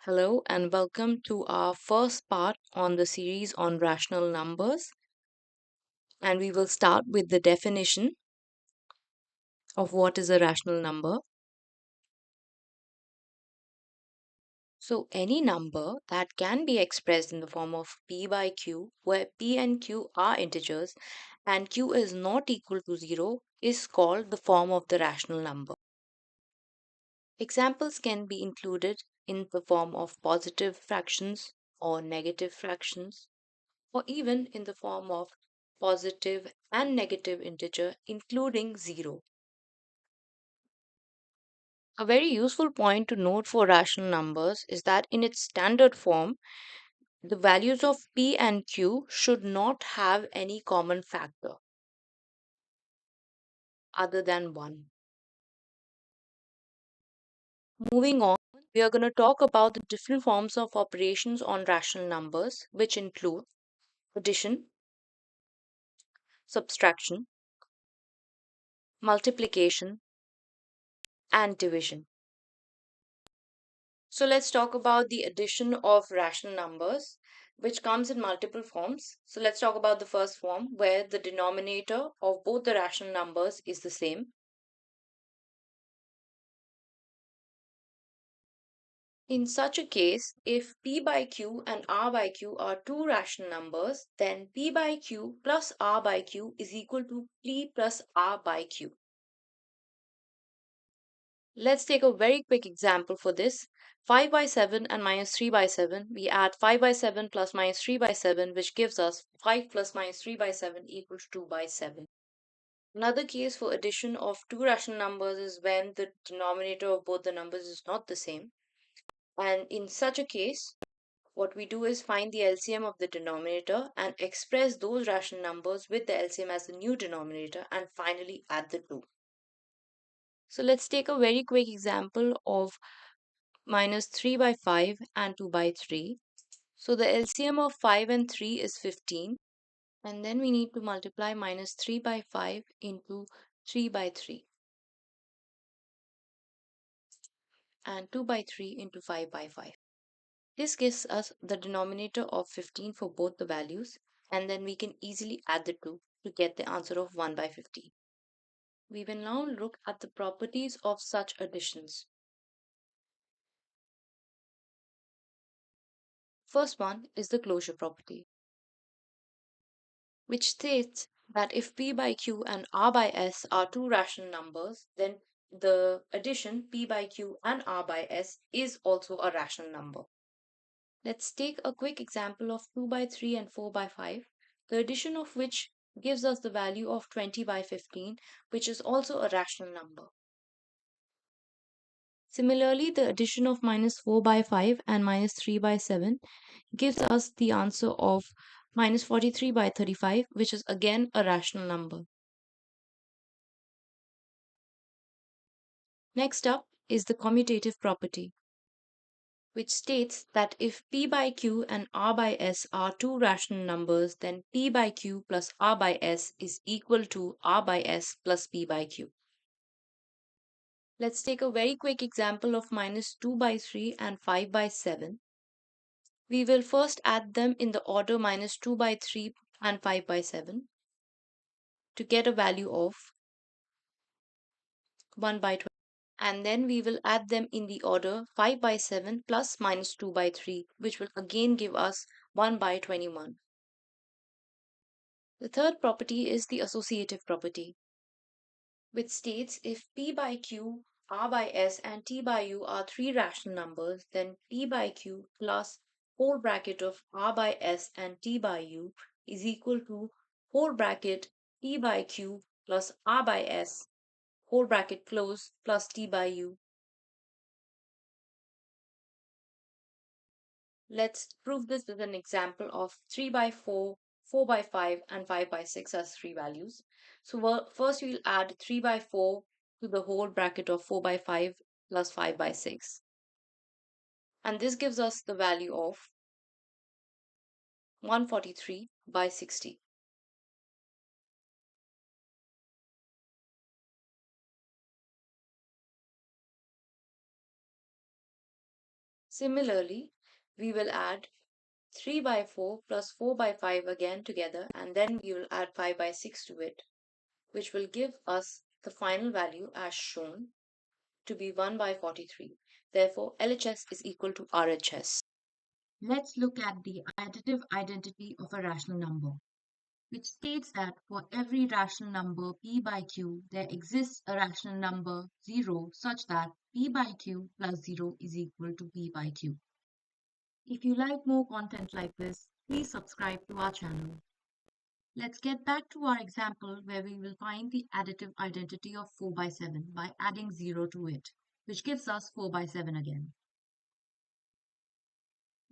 Hello and welcome to our first part on the series on rational numbers. And we will start with the definition of what is a rational number. So, any number that can be expressed in the form of p by q, where p and q are integers and q is not equal to 0, is called the form of the rational number. Examples can be included in the form of positive fractions or negative fractions, or even in the form of positive and negative integer, including 0. A very useful point to note for rational numbers is that in its standard form, the values of p and q should not have any common factor other than 1. Moving on, we are going to talk about the different forms of operations on rational numbers, which include addition, subtraction, multiplication, and division. So let's talk about the addition of rational numbers, which comes in multiple forms. So let's talk about the first form, where the denominator of both the rational numbers is the same. In such a case, if p by q and r by q are two rational numbers, then p by q plus r by q is equal to p plus r by q. Let's take a very quick example for this. 5 by 7 and minus 3 by 7. We add 5 by 7 plus minus 3 by 7, which gives us 5 plus minus 3 by 7 equals 2 by 7. Another case for addition of two rational numbers is when the denominator of both the numbers is not the same. And in such a case, what we do is find the LCM of the denominator and express those rational numbers with the LCM as the new denominator and finally add the two. So let's take a very quick example of minus 3 by 5 and 2 by 3. So the LCM of 5 and 3 is 15. And then we need to multiply minus 3 by 5 into 3 by 3. And 2 by 3 into 5 by 5. This gives us the denominator of 15 for both the values. And then we can easily add the two to get the answer of 1 by 15. We will now look at the properties of such additions. First one is the closure property, which states that if p by q and r by s are two rational numbers, then the addition p by q and r by s is also a rational number. Let's take a quick example of 2 by 3 and 4 by 5, the addition of which gives us the value of 20 by 15, which is also a rational number. Similarly, the addition of minus 4 by 5 and minus 3 by 7 gives us the answer of minus 43 by 35, which is again a rational number. Next up is the commutative property, which states that if p by q and r by s are two rational numbers, then p by q plus r by s is equal to r by s plus p by q. Let's take a very quick example of minus 2 by 3 and 5 by 7. We will first add them in the order minus 2 by 3 and 5 by 7 to get a value of 1 by 20. And then we will add them in the order 5 by 7 plus minus 2 by 3, which will again give us 1 by 21. The third property is the associative property, which states if p by q, r by s, and t by u are three rational numbers, then p by q plus whole bracket of r by s and t by u is equal to whole bracket p by q plus r by s whole bracket close plus t by u. Let's prove this with an example of 3 by 4, 4 by 5, and 5 by 6 as three values. So first we'll add 3 by 4 to the whole bracket of 4 by 5 plus 5 by 6. And this gives us the value of 143 by 60. Similarly, we will add 3 by 4 plus 4 by 5 again together, and then we will add 5 by 6 to it, which will give us the final value as shown to be 1 by 43. Therefore, LHS is equal to RHS. Let's look at the additive identity of a rational number, which states that for every rational number p by q, there exists a rational number 0 such that p by q plus 0 is equal to p by q. If you like more content like this, please subscribe to our channel. Let's get back to our example where we will find the additive identity of 4 by 7 by adding 0 to it, which gives us 4 by 7 again.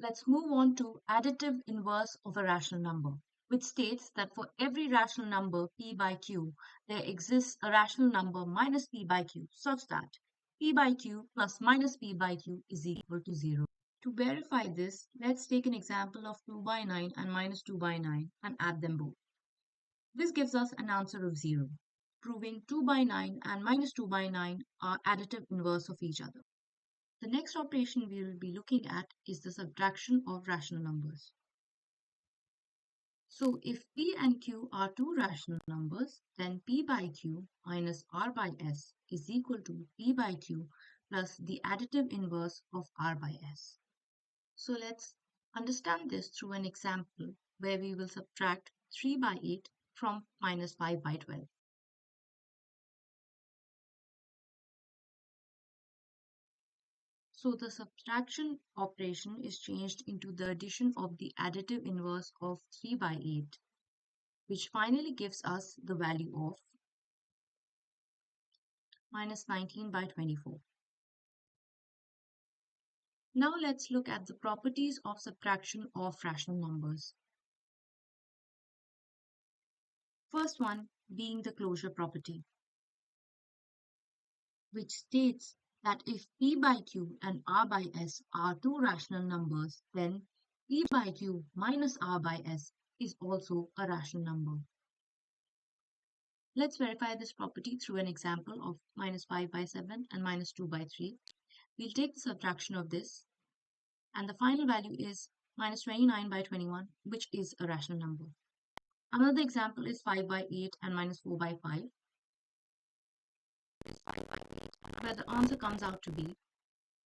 Let's move on to additive inverse of a rational number, which states that for every rational number p by q, there exists a rational number minus p by q such that p by q plus minus p by q is equal to 0. To verify this, let's take an example of 2 by 9 and minus 2 by 9 and add them both. This gives us an answer of 0, proving 2 by 9 and minus 2 by 9 are additive inverse of each other. The next operation we will be looking at is the subtraction of rational numbers. So if p and q are two rational numbers, then p by q minus r by s is equal to p by q plus the additive inverse of r by s. So let's understand this through an example where we will subtract 3 by 8 from minus 5 by 12. So the subtraction operation is changed into the addition of the additive inverse of 3 by 8, which finally gives us the value of minus 19 by 24. Now let's look at the properties of subtraction of rational numbers. First one being the closure property, which states that if p by q and r by s are two rational numbers, then p by q minus r by s is also a rational number. Let's verify this property through an example of minus 5 by 7 and minus 2 by 3. We'll take the subtraction of this, and the final value is minus 29 by 21, which is a rational number. Another example is 5 by 8 and minus 4 by 5, where the answer comes out to be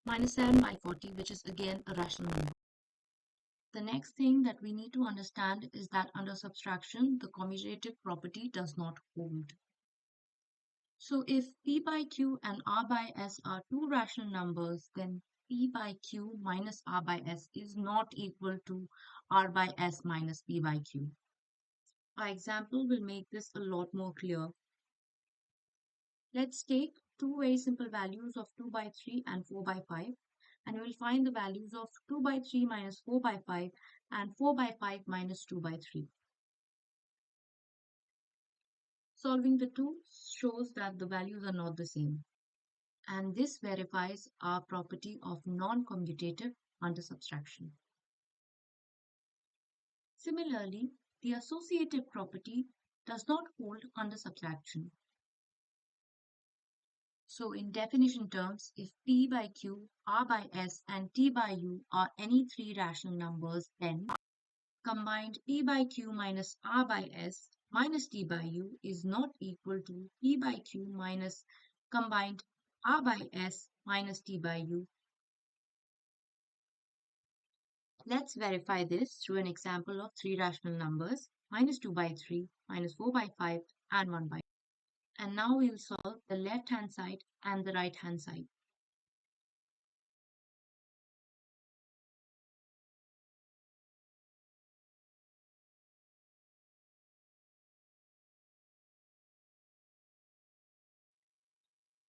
minus 7 by 40, which is again a rational number. The next thing that we need to understand is that under subtraction, the commutative property does not hold. So if p by q and r by s are two rational numbers, then p by q minus r by s is not equal to r by s minus p by q. Our example will make this a lot more clear. Let's take two very simple values of 2 by 3 and 4 by 5, and we will find the values of 2 by 3 minus 4 by 5 and 4 by 5 minus 2 by 3. Solving the two shows that the values are not the same, and this verifies our property of non-commutative under subtraction. Similarly, the associative property does not hold under subtraction. So in definition terms, if p by q, r by s, and t by u are any three rational numbers, then combined p by q minus r by s minus t by u is not equal to p by q minus combined r by s minus t by u. Let's verify this through an example of three rational numbers, minus 2 by 3, minus 4 by 5, and 1 by 2. And now we'll solve the left-hand side and the right-hand side.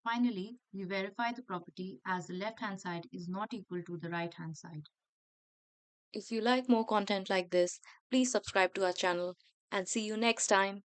Finally, we verify the property as the left-hand side is not equal to the right-hand side. If you like more content like this, please subscribe to our channel and see you next time.